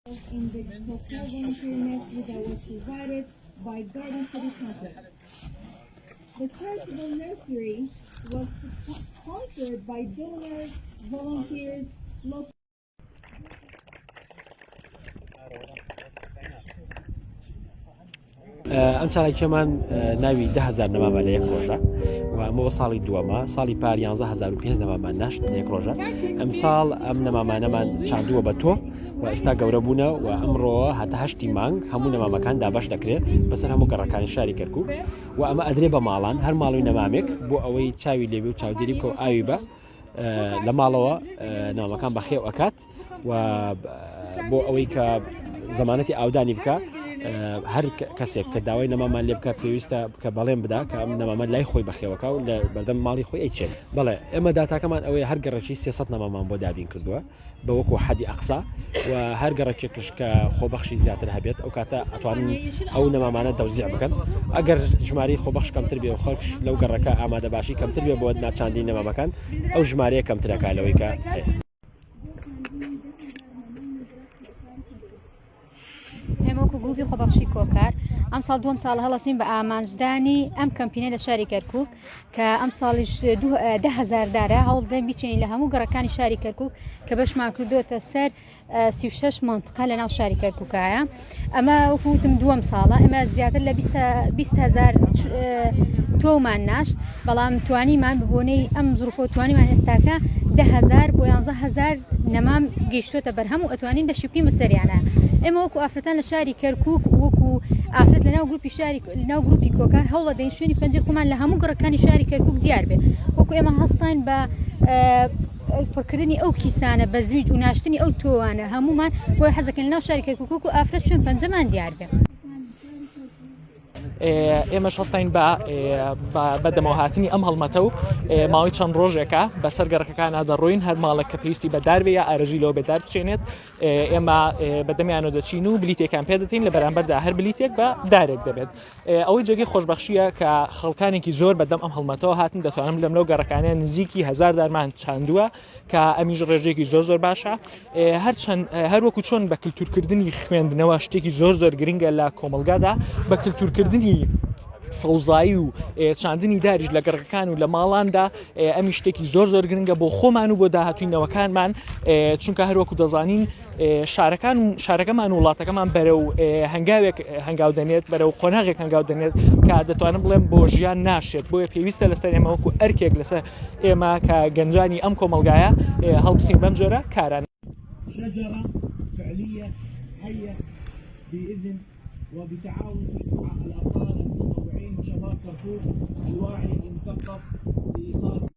in the local volunteer nursery that was provided by Garden City Campus. The charitable nursery was sponsored by donors, volunteers, local. ئەم چاڵێکیمان ناوی 10,000 نەمامان لە یەک ڕۆژە و ئەمەوە ساڵی دووەمە ساڵی پار 11,500 نەمامان ناشت لە یەک ڕۆژە ئەم ساڵ ئەم نەمامانەمان چاندووە بە تۆ و ئێستا گەورە بوونە و ئەمڕۆ هەتا 8 مانگ هەموو نەمامەکان دابش دەکرێت بەسەر هەموو گەڕەکانی شاری کەرکووک و ئەمە ئەدرێ بە ماڵان هەر ماڵوی نەمامێک بۆ ئەوەی چاوی لێبێ و چاودێری بکە و ئاوی بە لە ماڵەوە نەمامەکان بەخێو ئەکات و بۆ ئەوەی کە زەمانەتی ئاودانی بکە هەر کەسێک کە داوای نەمامان لێ بکە پێویستە کە بەڵێن بدا کە ئەم نەمامان لای خۆی بەخێوەکە و لە بەردەم ماڵی خۆی ئەیچێت بەڵێ ئێمە داتاکەمان ئەوەیە هەر گەڕێکی 300 نەمامان بۆ دابین کردووە بە وەکو حەدی ئەقسا و هەر گەڕێکێکش کە خۆبەخشی زیاتر هەبێت ئەو کاتە ئەتوانن ئەو نەمامانە دەوزیع بکەن ئەگەر ژماری خۆبەخش کەمتر بێ و خەڵکش لەو گەڕەکە ئامادە باشی کەمتر بێ بۆ ناچاندی نەمامەکان ئەو ژمارەیە کەمترەکە لەوەی کە هەیە هەموو گروپی خۆبەخشی کۆکار ئەم ساڵ دوم ساڵ هەڵەسین بە ئامانجدانی ئەم کەمپینە لە شاری کەرکووک کە ئەم ساڵیش 10,000 دارە هەوڵدەن بیچین لە هەموو گەڕەکانی شاری کەرکووک کە بەشمان کردوتە سەر 36 منطقە لە ناو شاری کەرکووکایە ئەمە وەکوتم دووەم ساڵە ئەمە زیاتر لە 20,000 تۆمان ناشت بەڵام توانیمان ببوونەی ئەم زروفۆ توانیمان ئێستاکە 10,000 بۆ 11,000 نەمام گەیشتۆتە بەرهەم و ئەتوانین بە شوپی مەسەریانە ئێمە وەکو ئافرەتان لە شاری کەرکووک وەکو ئافرەت لە ناو گروپی شاری ناو گروپی کۆکار هەوڵە دەین شوێنی پەنجەی خۆمان لە هەموو گەڕەکانی شاری کەرکووک دیار بێ وەکو ئێمە هەستین بە پڕکردنی ئەو کیسانە بە زویج و ناشتنی ئەو تۆوانە هەمومان بۆی حەزەکەن لە ناو شاری کەرکووک و ئافرەت شوێن پەنجەمان دیار بێ ئێمەش هەستین بەدەمەوە هاتنی ئەم هەڵمەتە و ماوەی چەند ڕۆژێکە بەسەر گەڕەکەکانە دەڕۆین هەر ماڵێک کە پێویستی بەدار بێ یا ئارەزوی لەوە بێدار بچێنێت ئێمە بەدەمیانەوە دەچین و بلیتێکان پێ دەتین لە بەرامبەردا هەر بلیتێک بە دارێک دەبێت ئەوەی جێگەی خۆشبەخشیە کە خەڵکانێکی زۆر بەدەم ئەم هەڵمەتەوە هاتن دەتوانم لەم لەو گەڕەکانیان نزیکی 1000 دارمان چاندووە کە ئەمیش ڕێژێکی زۆر باشە هەر وەکو چۆن بە کللتورکردنی خوێندنەوە شتێکی زۆر گرنگە لە کۆمەلگادا بە کللتورکردنی سەوزایی و چاندنی داریش لە گەڕەکان و لە ماڵاندا ئەمی شتێکی زۆر گرنگە بۆ خۆمان و بۆ داهاتوینەوەکانمان چونکە هەروەکو دەزانین شارەکەمان و وڵاتەکەمان بەرەو هەنگاوێک هەنگاو دەنێت بەرەو قۆناغێک هەنگاو دەنێت کە دەتوانم بڵێم بۆ ژیان ناشێت بۆیە پێویستە لەسەر ئێمە وەکو ئەرکێک لەسەر ئێمە کە گەنجانی ئەم کۆمەلگایە هەڵبسین بەم جۆرە کاران شجرة فعلية حية بإذن وبتعاون الأبطال المتطوعين شباب كركوك الواعي المثقف لإيصال